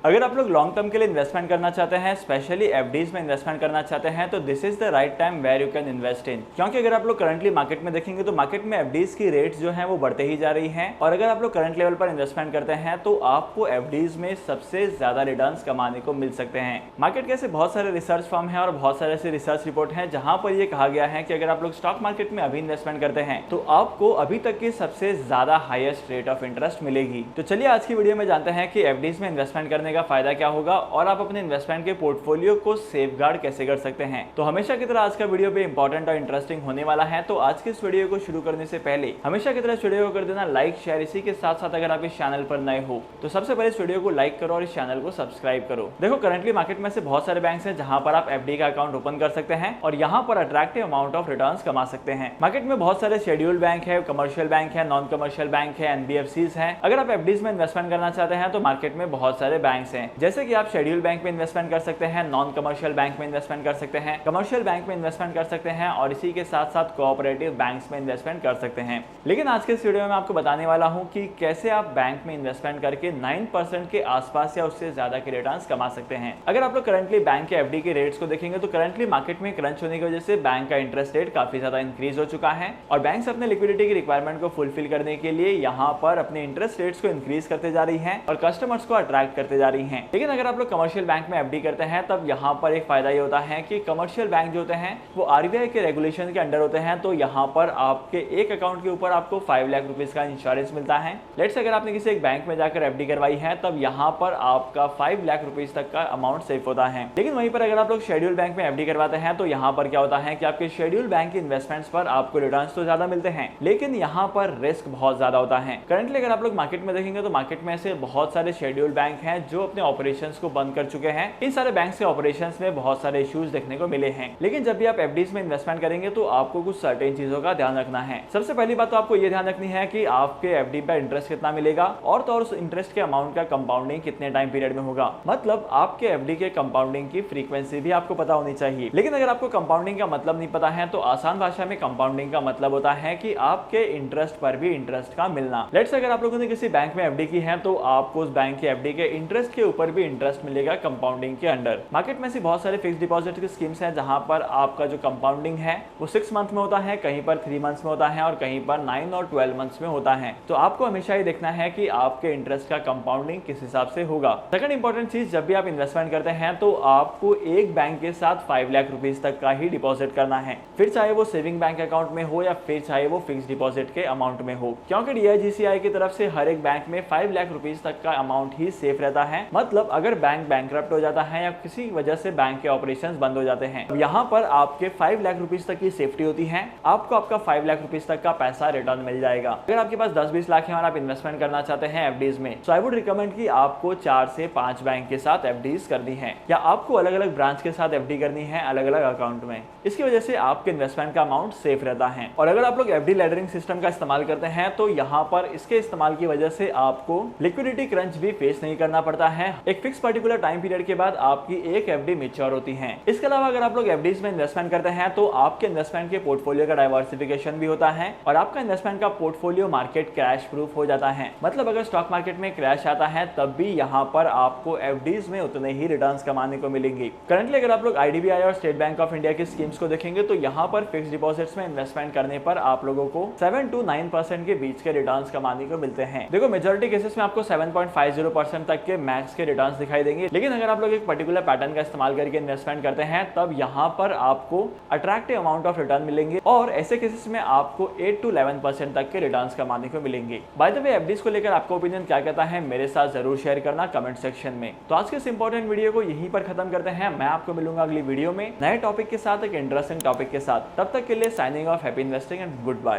अगर आप लोग लॉन्ग टर्म के लिए इन्वेस्टमेंट करना चाहते हैं, स्पेशली एफडीज में इन्वेस्टमेंट करना चाहते हैं, तो this is the right time where you can invest in. क्योंकि अगर आप लोग करंटली मार्केट में देखेंगे तो मार्केट में एफडीज की रेट्स जो है वो बढ़ते ही जा रही हैं, और अगर आप लोग करंट लेवल पर इन्वेस्टमेंट करते हैं तो आपको एफडीज में सबसे ज्यादा रिटर्न्स कमाने को मिल सकते हैं। मार्केट के ऐसे बहुत सारे रिसर्च फर्म हैं और बहुत सारे ऐसे रिसर्च रिपोर्ट हैं जहां पर यह कहा गया है कि अगर आप लोग स्टॉक मार्केट में अभी इन्वेस्टमेंट करते हैं तो आपको अभी तक की सबसे ज्यादा हाईएस्ट रेट ऑफ इंटरेस्ट मिलेगी। तो चलिए आज की वीडियो में जानते हैं कि एफडीज में इन्वेस्टमेंट करने का फायदा क्या होगा और आप अपने इन्वेस्टमेंट के पोर्टफोलियो को सेफगार्ड कैसे कर सकते हैं। तो हमेशा की तरह आज का वीडियो भी इंपॉर्टेंट और इंटरेस्टिंग होने वाला है। तो आज के इस वीडियो को शुरू करने से पहले हमेशा की तरह इस वीडियो को कर देना लाइक, शेयर। इसी के साथ साथ अगर आप इस चैनल पर नए हो तो सबसे पहले इस वीडियो को लाइक करो और इस चैनल को सब्सक्राइब करो। देखो, करंटली मार्केट में से बहुत सारे बैंक्स हैं जहां पर आप एफडी का अकाउंट ओपन कर सकते हैं और यहां पर अट्रैक्टिव अमाउंट ऑफ रिटर्न्स कमा सकते हैं। मार्केट में बहुत सारे शेड्यूल्ड बैंक है, कमर्शियल बैंक है, नॉन कमर्शियल बैंक है, एनबीएफसीज हैं। अगर आप एफडीज में इन्वेस्टमेंट करना चाहते हैं तो मार्केट में बहुत सारे बैंक्स हैं, जैसे कि आप शेड्यूल्ड बैंक में इन्वेस्टमेंट कर सकते हैं, नॉन कमर्शियल बैंक में इन्वेस्टमेंट कर सकते हैं, कमर्शियल बैंक में इन्वेस्टमेंट कर सकते हैं और इसी के साथ साथ कोऑपरेटिव बैंक्स में इन्वेस्टमेंट कर सकते हैं। लेकिन आज के इस वीडियो में आपको बताने वाला हूं कि कैसे आप बैंक में इन्वेस्टमेंट करके 9% के आसपास या उससे ज्यादा के रिटर्न्स कमा सकते हैं। अगर आप लोग करंटली बैंक के एफडी के रेट्स को देखेंगे तो करंटली मार्केट में क्रंच होने की वजह से बैंक का इंटरेस्ट रेट काफी ज्यादा इंक्रीज हो चुका है और बैंक्स अपने लिक्विडिटी की रिक्वायरमेंट को फुलफिल करने के लिए यहाँ पर अपने इंटरेस्ट रेट्स को इंक्रीज करते जा रही है और कस्टमर्स को अट्रैक्ट करते जा रही है। लेकिन अगर आप लोग कमर्शियल बैंक में एफडी करते हैं तब यहाँ पर एक फायदा ये होता है कि कमर्शियल बैंक जो होते हैं वो आरबीआई के रेगुलेशन के अंडर होते हैं, तो यहाँ पर आपके एक अकाउंट के ऊपर आपको 5 लाख रुपीज का इंश्योरेंस मिलता है। लेट्स अगर आपने किसी एक बैंक में जाकर एफडी करवाई है तब यहाँ पर आपका 5 लाख रुपीज तक का अमाउंट सेफ होता है। लेकिन वहीं पर अगर आप लोग शेड्यूल बैंक में एफडी करवाते हैं तो यहाँ पर क्या होता है कि आपके शेड्यूल बैंक की इन्वेस्टमेंट्स पर आपको रिटर्न्स तो ज्यादा मिलते हैं लेकिन यहाँ पर रिस्क बहुत ज्यादा होता है। करंटली अगर आप लोग मार्केट में देखेंगे तो मार्केट में ऐसे बहुत सारे शेड्यूल बैंक हैं जो अपने ऑपरेशंस को बंद कर चुके हैं। इन सारे बैंक्स के ऑपरेशंस में बहुत सारे इश्यूज देखने को मिले हैं। लेकिन जब भी आप एफडीज में इन्वेस्टमेंट करेंगे तो आपको कुछ सर्टेन चीजों का ध्यान रखना है। सबसे पहली बात तो आपको ये ध्यान रखनी है कि आपके एफडी पर इंटरेस्ट कितना मिलेगा और तो और उस इंटरेस्ट के अमाउंट का कंपाउंडिंग कितने टाइम पीरियड में होगा। मतलब आपके एफडी के कंपाउंडिंग की फ्रीक्वेंसी भी आपको पता होनी चाहिए। लेकिन अगर आपको कंपाउंडिंग का मतलब नहीं पता है तो आसान भाषा में कंपाउंडिंग का मतलब होता है कि आपके इंटरेस्ट पर भी इंटरेस्ट का मिलना। लेट्स अगर आप लोगों ने किसी बैंक में एफडी की है तो आपको उस बैंक के एफडी के इंटरेस्ट के ऊपर भी इंटरेस्ट मिलेगा कंपाउंडिंग के अंडर। मार्केट में ऐसी बहुत सारे फिक्स डिपॉजिट की स्कीम्स हैं जहां पर आपका जो कंपाउंडिंग है वो 6 मंथ में होता है, कहीं पर 3 मंथ्स में होता है और कहीं पर 9 और 12 मंथ्स में होता है। तो आपको हमेशा ये देखना है कि आपके इंटरेस्ट का कंपाउंडिंग किस हिसाब से होगा। सेकंड इंपॉर्टेंट चीज, जब भी आप इन्वेस्टमेंट करते हैं तो आपको एक बैंक के साथ 5 लाख रुपीज तक का ही डिपॉजिट करना है, फिर चाहे वो सेविंग बैंक अकाउंट में हो या फिर चाहे वो फिक्स डिपॉजिट के अमाउंट में हो। क्योंकि डीआईजीसीआई की तरफ से हर एक बैंक में 5 लाख रुपीज तक का अमाउंट ही सेफ रहता है। मतलब अगर बैंक बैंकरप्ट हो जाता है या किसी वजह से बैंक के ऑपरेशंस बंद हो जाते हैं, यहाँ पर आपके 5 लाख रुपीज तक की सेफ्टी होती है। आपको आपका 5 लाख रुपीज तक का पैसा रिटर्न मिल जाएगा। अगर आपके पास 10-20 लाख है और आप इन्वेस्टमेंट करना चाहते हैं एफडीज में, तो आई वुड रिकमेंड कि आपको 4 से 5 बैंक के साथ एफडीज करनी है या आपको अलग अलग ब्रांच के साथ एफडी करनी है अलग अलग अकाउंट में। इसकी वजह से आपके इन्वेस्टमेंट का अमाउंट सेफ रहता है। और अगर आप लोग एफडी लैडरिंग सिस्टम का इस्तेमाल करते हैं तो यहाँ पर इसके इस्तेमाल की वजह से आपको लिक्विडिटी क्रंच भी फेस नहीं करना पड़ता है। एक फिक्स पर्टिकुलर टाइम पीरियड के बाद आपकी एक एफडी मैच्योर होती है। इसके अलावा अगर आप लोग एफडीज में इन्वेस्टमेंट करते हैं तो आपके इन्वेस्टमेंट के पोर्टफोलियो का डाइवर्सिफिकेशन भी होता है और आपका इन्वेस्टमेंट का पोर्टफोलियो मार्केट क्रैश प्रूफ हो जाता है। मतलब अगर स्टॉक मार्केट में क्रैश आता है तब भी यहाँ पर आपको एफडीज में उतने ही रिटर्न्स कमाने को मिलेंगे। करंटली अगर आप लोग आईडीबीआई और स्टेट बैंक ऑफ इंडिया की स्कीम्स को देखेंगे तो यहाँ पर फिक्स डिपॉजिट्स में इन्वेस्टमेंट करने पर आप लोगों को 7 to 9% के बीच के रिटर्न्स कमाने को मिलते हैं। देखो, मेजॉरिटी केसेस में आपको 7.50% तक के मैक्स के रिटर्न्स दिखाई देंगे। लेकिन अगर आप लोग एक पर्टिकुलर पैटर्न का इस्तेमाल करके इन्वेस्टमेंट करते हैं तब यहाँ पर आपको अट्रैक्टिव अमाउंट ऑफ रिटर्न मिलेंगे और ऐसे केसेस में आपको 8 to 11% तक के रिटर्न्स कमाने को मिलेंगे। बाय द वे, एफडीज को लेकर आपका ओपिनियन क्या कहता है मेरे साथ जरूर शेयर करना कमेंट सेक्शन में। तो आज के इस इंपॉर्टेंट वीडियो को यहीं पर खत्म करते हैं। मैं आपको मिलूंगा अगली वीडियो में नए टॉपिक के साथ, एक इंटरेस्टिंग टॉपिक के साथ। तब तक के लिए signing off, happy investing and good bye.